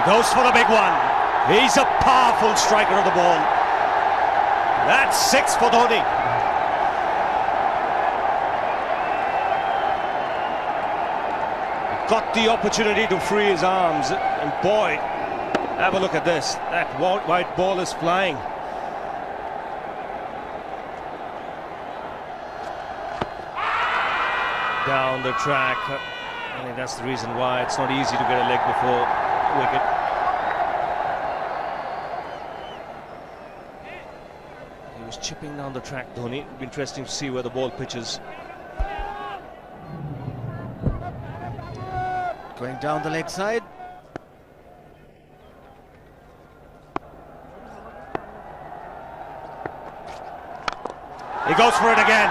goes for the big one. He's a powerful striker of the ball. That's 6 for Dhoni. Got the opportunity to free his arms, and boy, have a look at this. That white ball is flying. Down the track. I think that's the reason why it's not easy to get a leg before wicket. He was chipping down the track, Dhoni. It'll be interesting to see where the ball pitches. Going down the leg side. He goes for it again.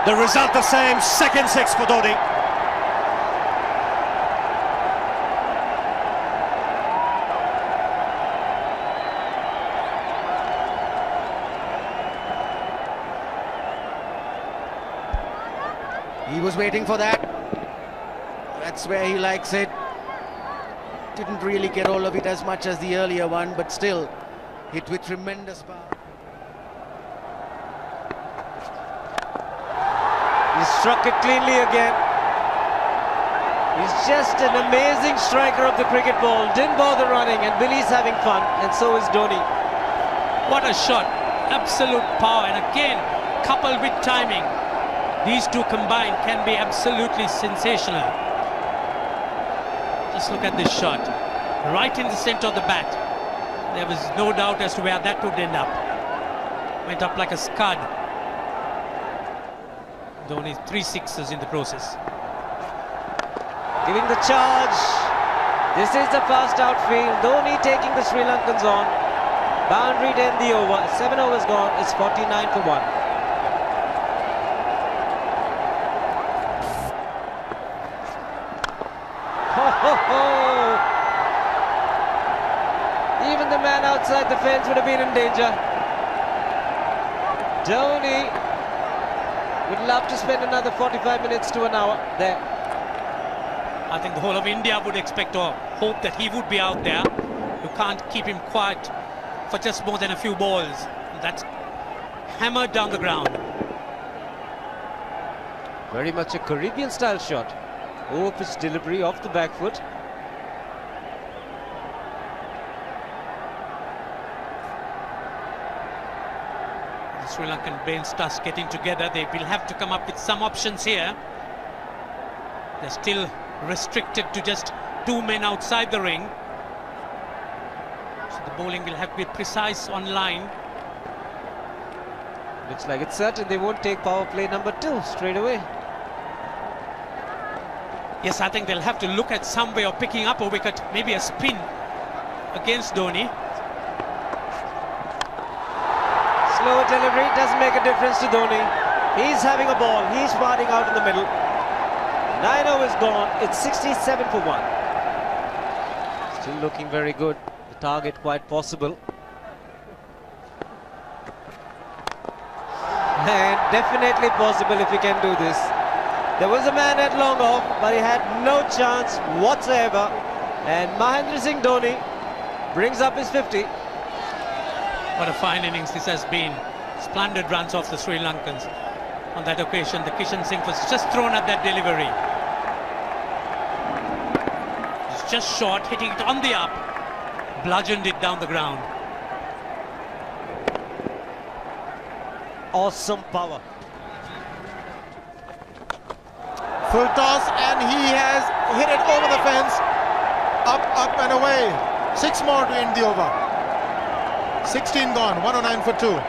The result the same, second 6 for Dhoni. He was waiting for that. That's where he likes it. Didn't really get all of it as much as the earlier one, but still hit with tremendous power. He struck it cleanly again. He's just an amazing striker of the cricket ball. Didn't bother running, and Billy's having fun, and so is Dhoni. What a shot. Absolute power, and again, coupled with timing. These two combined can be absolutely sensational. Just look at this shot. Right in the center of the bat. There was no doubt as to where that would end up. Went up like a scud. Dhoni 3 sixes in the process. Giving the charge. This is the fast outfield. Dhoni taking the Sri Lankans on. Boundary to end the over. 7 overs gone. It's 49 for 1. Even the man outside the fence would have been in danger. Dhoni would love to spend another 45 minutes to an hour there. I think the whole of India would expect or hope that he would be out there. You can't keep him quiet for just more than a few balls. That's hammered down the ground. Very much a Caribbean style shot. Over-pitch delivery off the back foot. The Sri Lankan bench starts getting together. They will have to come up with some options here. They're still restricted to just 2 men outside the ring. So the bowling will have to be precise on line. Looks like it's certain they won't take power play number 2 straight away. Yes, I think they'll have to look at some way of picking up a wicket, maybe a spin against Dhoni. Slower delivery doesn't make a difference to Dhoni. He's having a ball. He's parting out in the middle. 9 overs gone. It's 67 for 1. Still looking very good. The target quite possible. And definitely possible if he can do this. There was a man at long off, but he had no chance whatsoever. And Mahendra Singh Dhoni brings up his 50. What a fine innings this has been. Splendid runs off the Sri Lankans. On that occasion, the Kishan Singh was just thrown at that delivery. It's just short, hitting it on the up. Bludgeoned it down the ground. Awesome power. Full toss, and he has hit it over the fence. Up and away. 6 more to end the over. 16 gone, 109 for 2.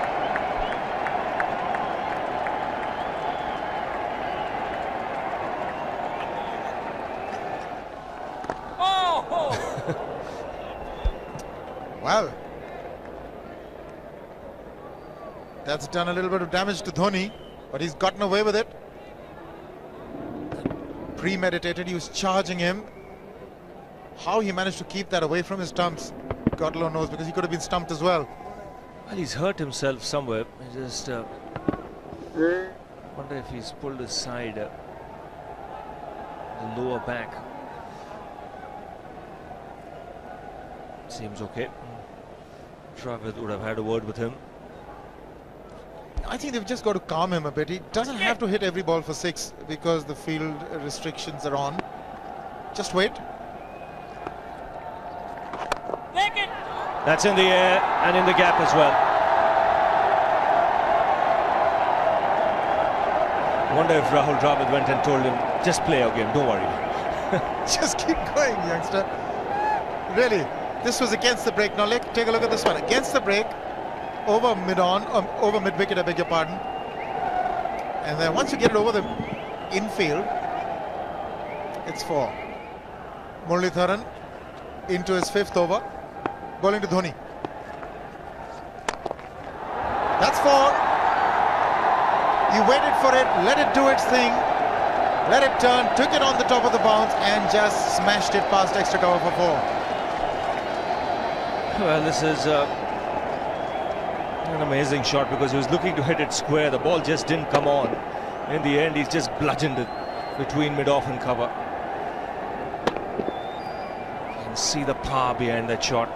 Oh! Well, that's done a little bit of damage to Dhoni, but he's gotten away with it. Premeditated, he was charging him. How he managed to keep that away from his stumps, God alone knows, because he could have been stumped as well. Well, he's hurt himself somewhere. I just wonder if he's pulled his side, the lower back. Seems okay. Travis would have had a word with him. I think they've just got to calm him a bit. He doesn't have to hit every ball for 6 because the field restrictions are on. Just wait. That's in the air and in the gap as well. I wonder if Rahul Dravid went and told him, just play your game, don't worry. Just keep going, youngster. Really, this was against the break. Now take a look at this one. Against the break, over mid-wicket, I beg your pardon. And then once you get it over the infield, it's 4. Muralitharan into his 5th over, bowling to Dhoni. That's 4. He waited for it, let it do its thing, let it turn, took it on the top of the bounce and just smashed it past extra cover for 4. Well, this is an amazing shot because he was looking to hit it square. The ball just didn't come on. In the end, he's just bludgeoned it between mid-off and cover. You can see the power behind that shot.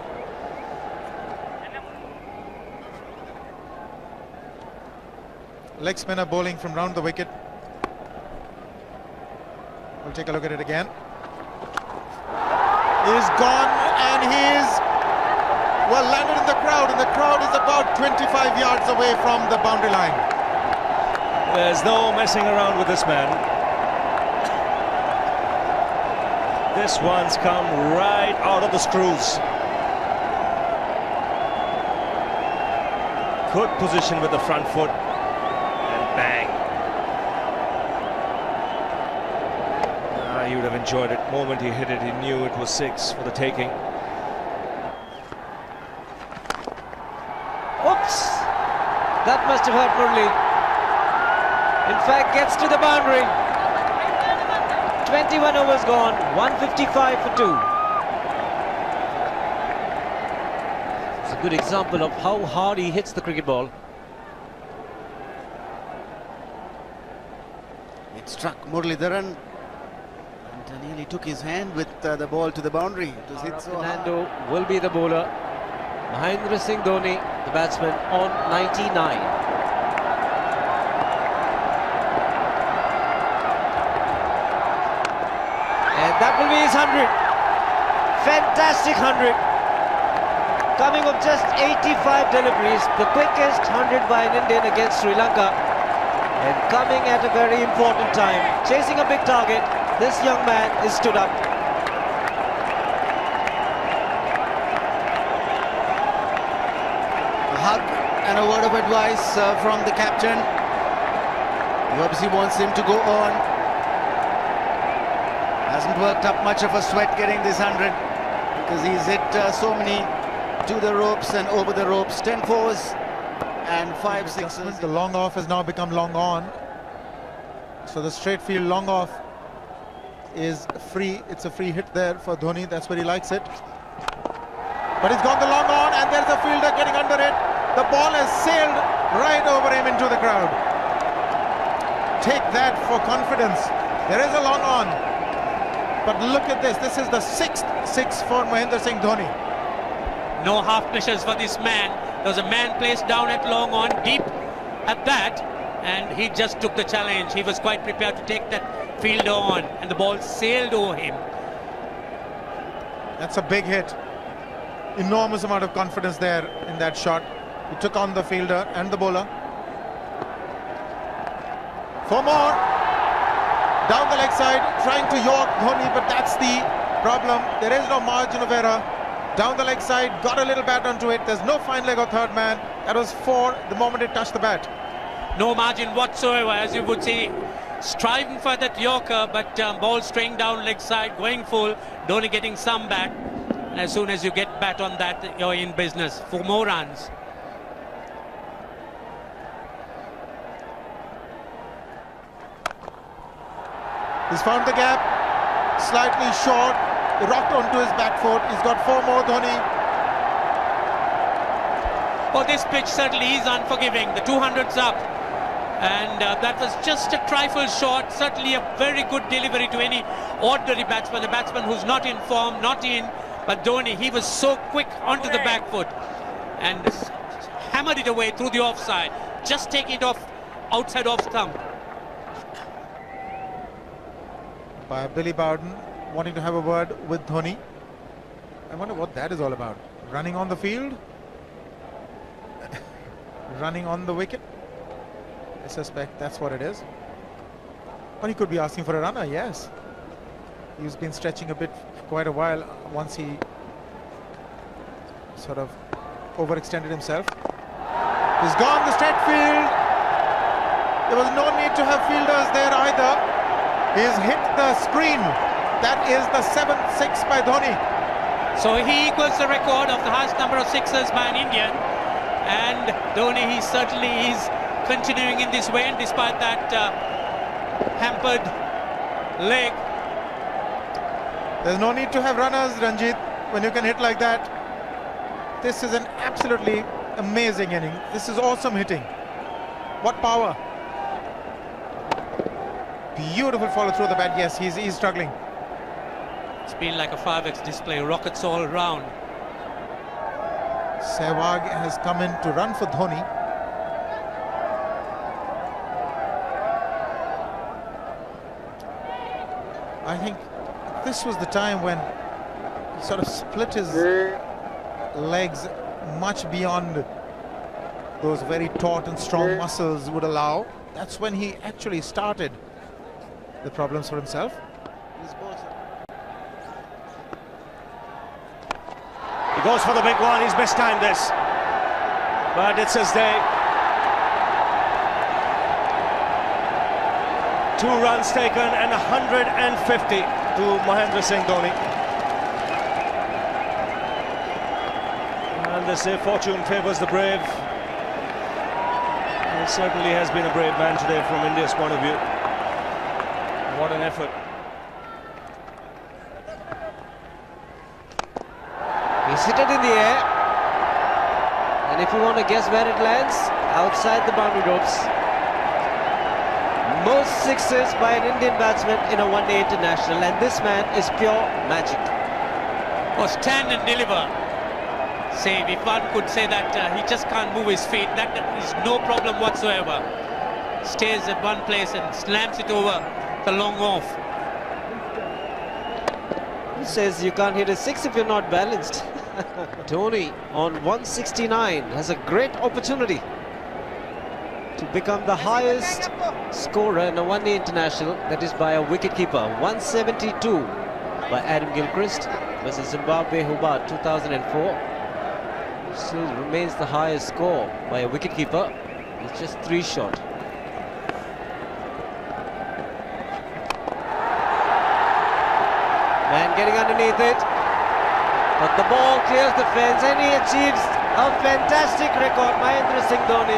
Leg spinner bowling from round the wicket. We'll take a look at it again. He's gone and he's landed in the crowd, and the crowd is about 25 yards away from the boundary line. There's no messing around with this man. This one's come right out of the screws. Good position with the front foot. Bang. He would have enjoyed it. The moment he hit it, he knew it was 6 for the taking. Oops! That must have hurt Murli. In fact, gets to the boundary. 21 overs gone, 155 for 2. It's a good example of how hard he hits the cricket ball. It struck Muralitharan and nearly took his hand with the ball to the boundary. It was hit so hard. Fernando will be the bowler. Mahendra Singh Dhoni, the batsman, on 99. And that will be his 100. Fantastic 100. Coming of just 85 deliveries, the quickest 100 by an Indian against Sri Lanka. And coming at a very important time, chasing a big target, this young man is stood up. A hug and a word of advice from the captain. He obviously wants him to go on. Hasn't worked up much of a sweat getting this 100 because he's hit so many to the ropes and over the ropes. 10 fours and 5 sixes. The long off has now become long on. So the straight field long off is free. It's a free hit there for Dhoni. That's where he likes it. But he's gone the long on and there's a fielder getting under it. The ball has sailed right over him into the crowd. Take that for confidence. There is a long on. But look at this. This is the 6th 6 for Mahendra Singh Dhoni. No half measures for this man. There was a man placed down at long on, deep at that, and he just took the challenge. He was quite prepared to take that fielder on, and the ball sailed over him. That's a big hit. Enormous amount of confidence there in that shot. He took on the fielder and the bowler. 4 more. Down the leg side, trying to york Dhoni, but that's the problem. There is no margin of error. Down the leg side, got a little bat onto it. There's no fine leg or third man. That was 4 the moment it touched the bat. No margin whatsoever, as you would see. Striving for that yorker, but ball straying down leg side, going full. Dhoni getting some bat. And as soon as you get bat on that, you're in business for more runs. He's found the gap, slightly short, rocked onto his back foot. He's got 4 more, Dhoni. Oh, this pitch certainly is unforgiving. The 200's up. And that was just a trifle short. Certainly a very good delivery to any ordinary batsman. A batsman who's not in form, not in But Dhoni, he was so quick onto the back foot and hammered it away through the offside. Just take it off outside off stump. By Billy Bowden wanting to have a word with Dhoni. I wonder what that is all about. Running on the field? Running on the wicket? I suspect that's what it is. Or he could be asking for a runner, yes. He's been stretching a bit for quite a while once he sort of overextended himself. He's gone the straight field. There was no need to have fielders there either. He's hit the screen. That is the 7th 6 by Dhoni. So he equals the record of the highest number of sixes by an Indian. And Dhoni, he certainly is continuing in this way, and despite that hampered leg. There's no need to have runners, Ranjit, when you can hit like that. This is an absolutely amazing inning. This is awesome hitting. What power. Beautiful follow through the bat. Yes, he's struggling. It's been like a 5x display, rockets all round. Sehwag has come in to run for Dhoni. I think this was the time when he sort of split his legs much beyond those very taut and strong muscles would allow. That's when he actually started the problems for himself. He goes for the big one. He's mistimed this, but it's his day. 2 runs taken and 150 to Mahendra Singh Dhoni. And they say fortune favours the brave. He certainly has been a brave man today from India's point of view. What an effort. He's hit it in the air. And if you want to guess where it lands, outside the boundary ropes. Most sixes by an Indian batsman in a one-day international, and this man is pure magic. Or stand and deliver. Say, if one could say that he just can't move his feet, that is no problem whatsoever. Stays at one place and slams it over the long off. Who says you can't hit a 6 if you're not balanced? Dhoni on 169 has a great opportunity to become the highest scorer in a one-day international, that is by a wicketkeeper. 172 by Adam Gilchrist versus Zimbabwe Hobart 2004. Still remains the highest score by a wicketkeeper. It's just 3 short. Man getting underneath it, but the ball clears the fence and he achieves a fantastic record. Mahendra Singh Dhoni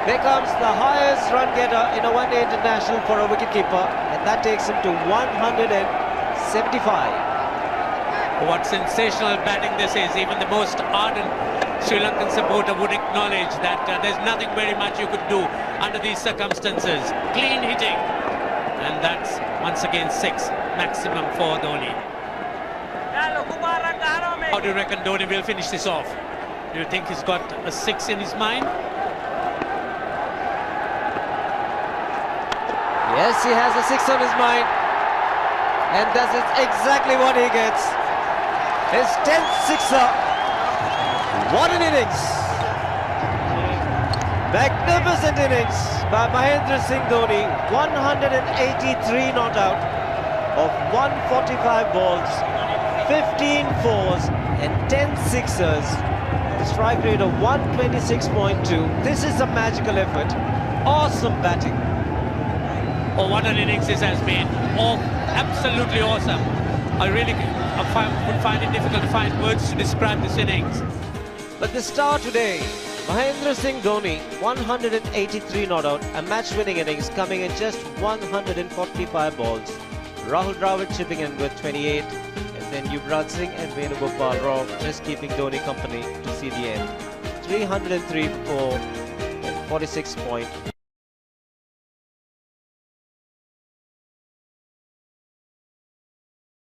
becomes the highest run getter in a one-day international for a wicketkeeper, and that takes him to 175. What sensational batting this is. Even the most ardent Sri Lankan supporter would acknowledge that there's nothing very much you could do under these circumstances. Clean hitting, and that's once again 6 maximum for Dhoni. How do you reckon Dhoni will finish this off? Do you think he's got a 6 in his mind? Yes, he has a 6 on his mind, and that is exactly what he gets. His 10th sixer. What an innings! Magnificent innings by Mahendra Singh Dhoni. 183 not out of 145 balls, 15 fours and 10 sixers. The strike rate of 126.2. This is a magical effort. Awesome batting. Oh, what an innings this has been. Oh, absolutely awesome. I really would find it difficult to find words to describe this innings. But the star today, Mahendra Singh Dhoni, 183 not out, a match-winning innings coming in just 145 balls. Rahul Dravid chipping in with 28, and then Yuvraj Singh and Venugopal Rao just keeping Dhoni company to see the end. 303 for 46.1.